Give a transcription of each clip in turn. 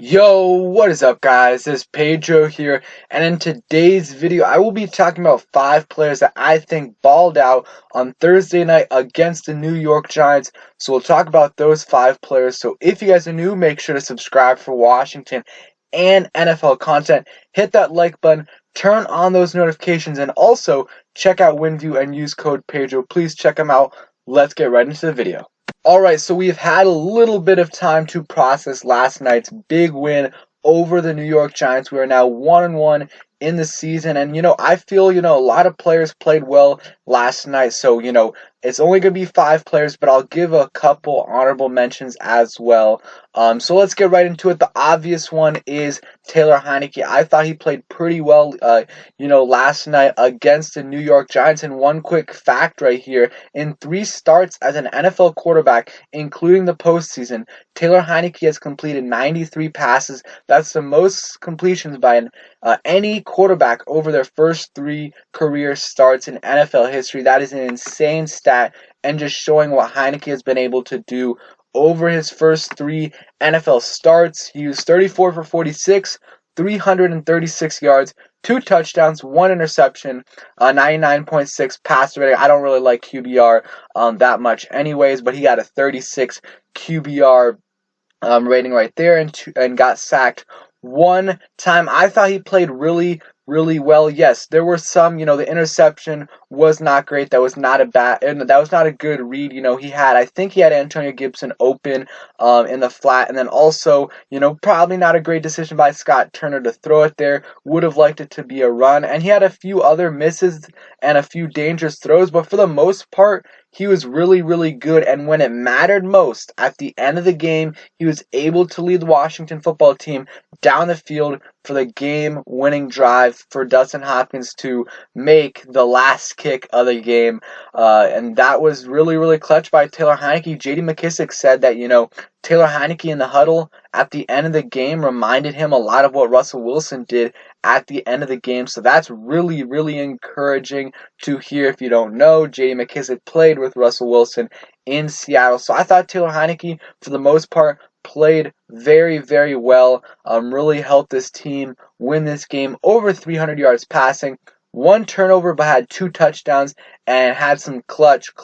Yo, what is up guys? It's Pedro here, and in today's video I will be talking about 5 players that I think balled out on Thursday night against the New York Giants. So we'll talk about those 5 players. So if you guys are new, make sure to subscribe for Washington and NFL content. Hit that like button, turn on those notifications, and also check out WinView and use code Pedro. Please check them out. Let's get right into the video. Alright, so we've had a little bit of time to process last night's big win over the New York Giants. We are now 1-1 in the season, and I feel a lot of players played well last night. So it's only going to be 5 players, but I'll give a couple honorable mentions as well. So let's get right into it. The obvious one is Taylor Heinicke. I thought he played pretty well last night against the New York Giants. And one quick fact right here: in 3 starts as an NFL quarterback, including the postseason, Taylor Heinicke has completed 93 passes. That's the most completions by any quarterback over their first 3 career starts in NFL history. That is an insane stat, and just showing what Heinicke has been able to do over his first 3 NFL starts. He was 34 for 46, 336 yards, 2 touchdowns, 1 interception, 99.6 passer rating. I don't really like QBR that much anyways, but he got a 36 QBR rating right there, and got sacked 1 time. I thought he played really well. Yes, there were some, the interception was not great. That was not a good read. I think he had Antonio Gibson open in the flat, and then also, probably not a great decision by Scott Turner to throw it there. Would have liked it to be a run, and he had a few other misses and a few dangerous throws, but for the most part, he was really good, and when it mattered most, at the end of the game, he was able to lead the Washington football team down the field for the game-winning drive for Dustin Hopkins to make the last kick of the game, and that was really clutch by Taylor Heinicke. J.D. McKissick said that, Taylor Heinicke in the huddle at the end of the game reminded him a lot of what Russell Wilson did at the end of the game, so that's really encouraging to hear. If you don't know, J.D. McKissick played with Russell Wilson in Seattle, so I thought Taylor Heinicke, for the most part, played very well. Really helped this team win this game. Over 300 yards passing, 1 turnover, but had 2 touchdowns and had some clutch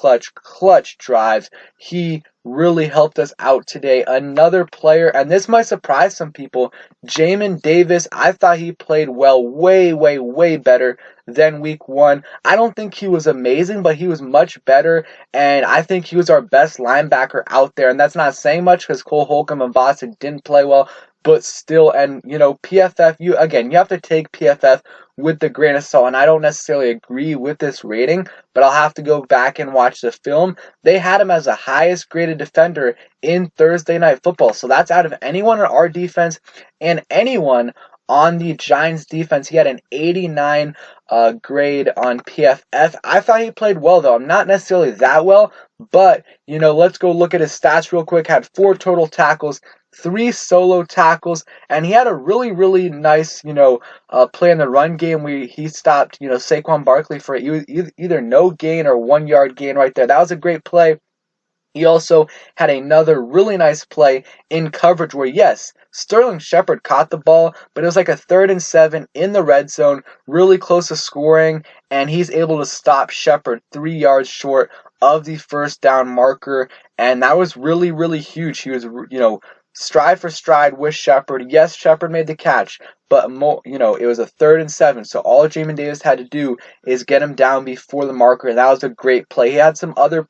drives. He really helped us out today. Another player, and this might surprise some people, Jamin Davis. I thought he played well, way better than week 1. I don't think he was amazing, but he was much better, and I think he was our best linebacker out there. And that's not saying much because Cole Holcomb and Boston didn't play well, but still. And PFF, you have to take PFF with the grain of salt, and I don't necessarily agree with this rating, but I'll have to go back and watch the film. They had him as the highest graded defender in Thursday Night Football, so that's out of anyone on our defense and anyone on the Giants defense. He had an 89 grade on PFF. I thought he played well, though. I'm not necessarily that well, but let's go look at his stats real quick. Had 4 total tackles, 3 solo tackles, and he had a really nice, play in the run game where he stopped, Saquon Barkley for either no gain or 1 yard gain right there. That was a great play. He also had another really nice play in coverage where, yes, Sterling Shepard caught the ball, but it was like a 3rd and 7 in the red zone, really close to scoring, and he's able to stop Shepard 3 yards short of the first down marker, and that was really huge. He was, stride for stride with Shepard. Yes, Shepard made the catch, but it was a 3rd and 7, so all Jamin Davis had to do is get him down before the marker, and that was a great play. He had some other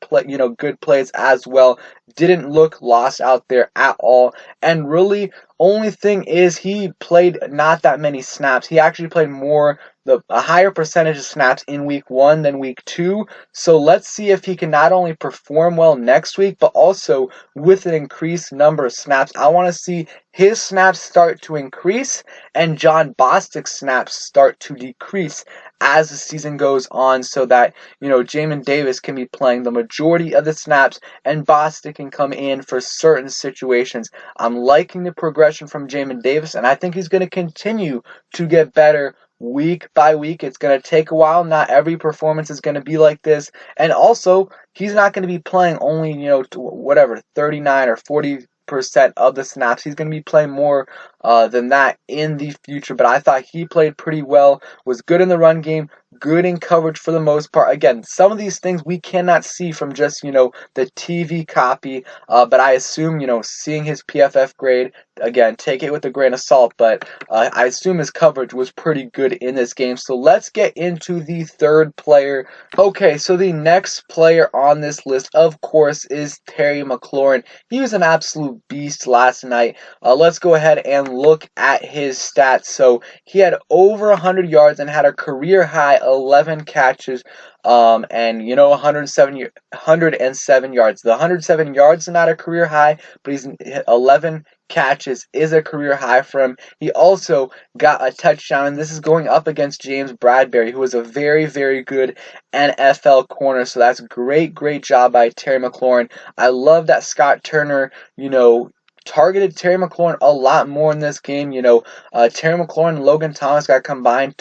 good plays as well. Didn't look lost out there at all, and really, only thing is he played not that many snaps. He actually played a higher percentage of snaps in week 1 than week 2. So let's see if he can not only perform well next week, but also with an increased number of snaps. I want to see his snaps start to increase and John Bostic's snaps start to decrease as the season goes on, so that Jamin Davis can be playing the majority of the snaps and Bostic can come in for certain situations. I'm liking the progression from Jamin Davis, and I think he's going to continue to get better week by week. It's going to take a while. Not every performance is going to be like this, and also he's not going to be playing only 39 or 40 50% of the snaps. He's going to be playing more than that in the future, but I thought he played pretty well, was good in the run game, good in coverage for the most part. Again, some of these things we cannot see from just, the TV copy, but I assume, seeing his PFF grade, again, take it with a grain of salt, but I assume his coverage was pretty good in this game. So let's get into the third player. Okay, so the next player on this list, of course, is Terry McLaurin. He was an absolute beast last night. Let's go ahead and look at his stats. So he had over 100 yards and had a career high 11 catches, and 107 yards. The 107 yards is not a career high, but he's 11 catches is a career high for him. He also got a touchdown, and this is going up against James Bradberry, who is a very, very good NFL corner. So that's great job by Terry McLaurin. I love that Scott Turner, targeted Terry McLaurin a lot more in this game. Terry McLaurin and Logan Thomas got combined,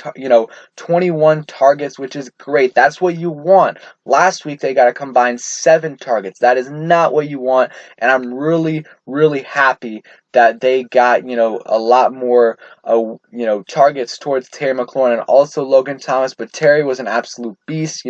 21 targets, which is great. That's what you want. Last week, they got a combined 7 targets. That is not what you want, and I'm really, really happy that they got, a lot more, targets towards Terry McLaurin and also Logan Thomas. But Terry was an absolute beast,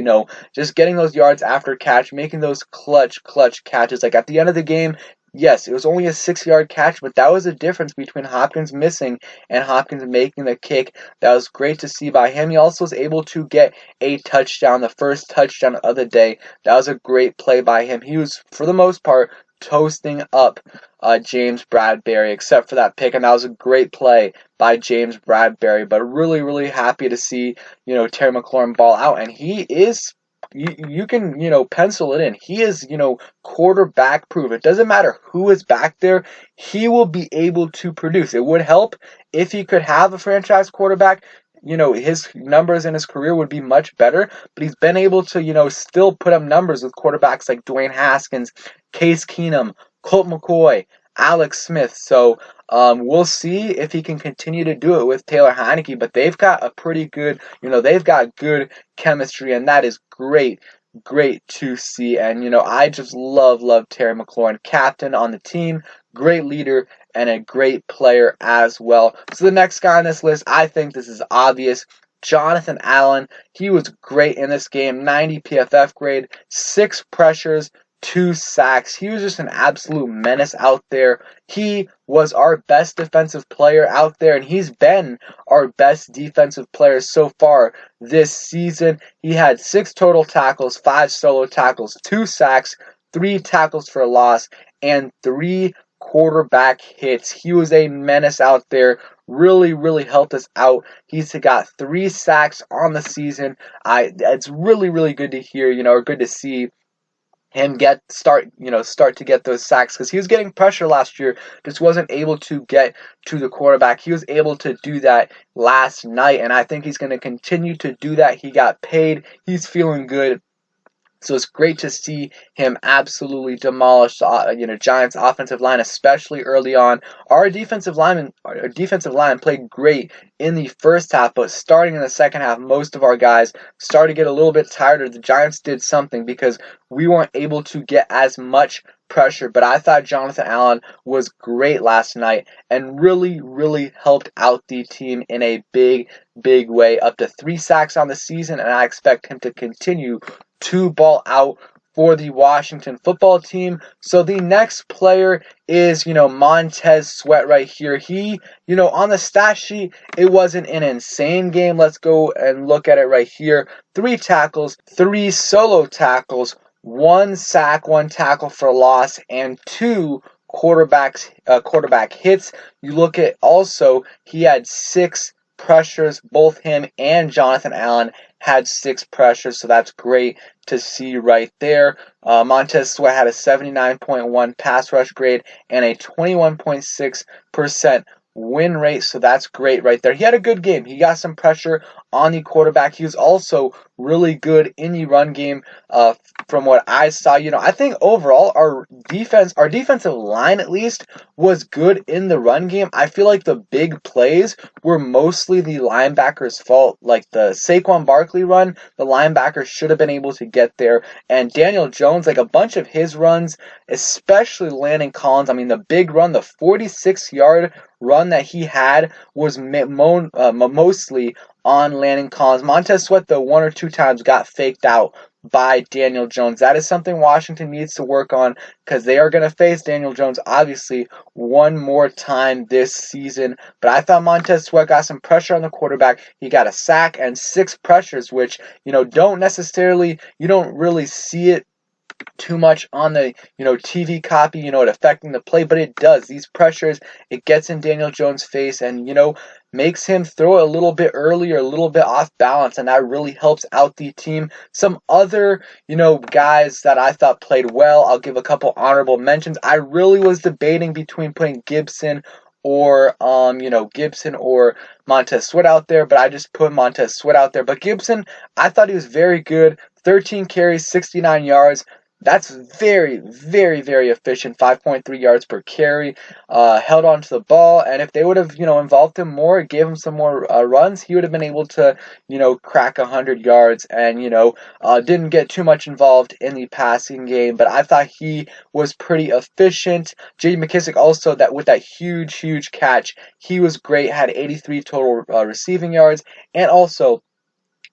just getting those yards after catch, making those clutch catches. Like at the end of the game, yes, it was only a 6-yard catch, but that was the difference between Hopkins missing and Hopkins making the kick. That was great to see by him. He also was able to get a touchdown, the first touchdown of the day. That was a great play by him. He was, for the most part, toasting up James Bradberry, except for that pick, and that was a great play by James Bradberry. But really, really happy to see, Terry McLaurin ball out, and he is. You can, pencil it in. He is, quarterback proof. It doesn't matter who is back there. He will be able to produce. It would help if he could have a franchise quarterback. His numbers in his career would be much better, but he's been able to, still put up numbers with quarterbacks like Dwayne Haskins, Case Keenum, Colt McCoy, Alex Smith. So we'll see if he can continue to do it with Taylor Heinicke, but they've got a pretty good, they've got good chemistry, and that is great to see. And, I just love Terry McLaurin, captain on the team, great leader, and a great player as well. So the next guy on this list, I think this is obvious, Jonathan Allen. He was great in this game, 90 PFF grade, 6 pressures, 2 sacks. He was just an absolute menace out there. He was our best defensive player out there, and he's been our best defensive player so far this season. He had 6 total tackles, 5 solo tackles, 2 sacks, 3 tackles for a loss, and 3 quarterback hits. He was a menace out there. Really helped us out. He's got 3 sacks on the season. It's really good to hear, or good to see him start to get those sacks, because he was getting pressure last year, just wasn't able to get to the quarterback. He was able to do that last night, and I think he's going to continue to do that. He got paid. He's feeling good. So it's great to see him absolutely demolish Giants' offensive line, especially early on. Our defensive line played great in the first half, but starting in the second half, most of our guys started to get a little bit tired. The Giants did something because we weren't able to get as much pressure. But I thought Jonathan Allen was great last night and really helped out the team in a big way. Up to 3 sacks on the season, and I expect him to continue to ball out for the Washington football team. So the next player is, Montez Sweat right here. He, on the stat sheet, it wasn't an insane game. Let's go and look at it right here. 3 tackles, 3 solo tackles, 1 sack, 1 tackle for loss, and 2 quarterback hits. You look at also, he had 6 pressures. Both him and Jonathan Allen had 6 pressures, so that's great to see right there. Montez Sweat had a 79.1 pass rush grade and a 21.6% win rate, so that's great right there. He had a good game. He got some pressure on the quarterback. He was also really good in the run game. From what I saw, I think overall our defensive line at least was good in the run game. I feel like the big plays were mostly the linebackers' fault. Like the Saquon Barkley run, the linebackers should have been able to get there. And Daniel Jones, like a bunch of his runs, especially Landon Collins. I mean, the big run, the 46-yard run that he had was mostly on Landon Collins. Montez Sweat, though, one or two times got faked out by Daniel Jones. That is something Washington needs to work on because they are going to face Daniel Jones, obviously, one more time this season. But I thought Montez Sweat got some pressure on the quarterback. He got a sack and 6 pressures, which, you don't really see it too much on the TV copy, it affecting the play, but it does. These pressures, it gets in Daniel Jones' face and makes him throw it a little bit early or a little bit off balance, and that really helps out the team. Some other guys that I thought played well, I'll give a couple honorable mentions. I really was debating between putting Gibson or Montez Sweat out there, but I just put Montez Sweat out there. But Gibson, I thought he was very good. 13 carries, 69 yards. That's very, very, very efficient. 5.3 yards per carry. Held on to the ball, and if they would have, involved him more, gave him some more runs, he would have been able to, crack 100 yards. And didn't get too much involved in the passing game, but I thought he was pretty efficient. J.D. McKissic also, that with that huge, huge catch, he was great. Had 83 total receiving yards, and also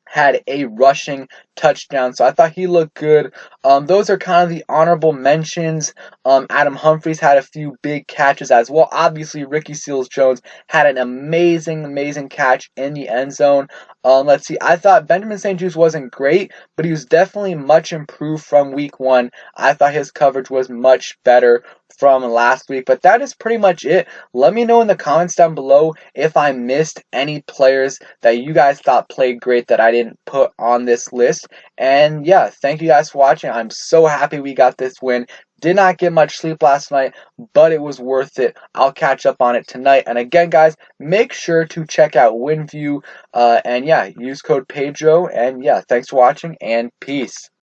had a rushing touchdown. So I thought he looked good. Those are kind of the honorable mentions. Adam Humphries had a few big catches as well. Obviously, Ricky Seals-Jones had an amazing, amazing catch in the end zone. Let's see. I thought Benjamin St-Juste wasn't great, but he was definitely much improved from week 1. I thought his coverage was much better from last week. But that is pretty much it. Let me know in the comments down below if I missed any players that you guys thought played great that I didn't put on this list. And yeah, thank you guys for watching. I'm so happy we got this win. Did not get much sleep last night, but it was worth it. I'll catch up on it tonight. And again, guys, make sure to check out WinView. And yeah, use code Pedro. And yeah, thanks for watching and peace.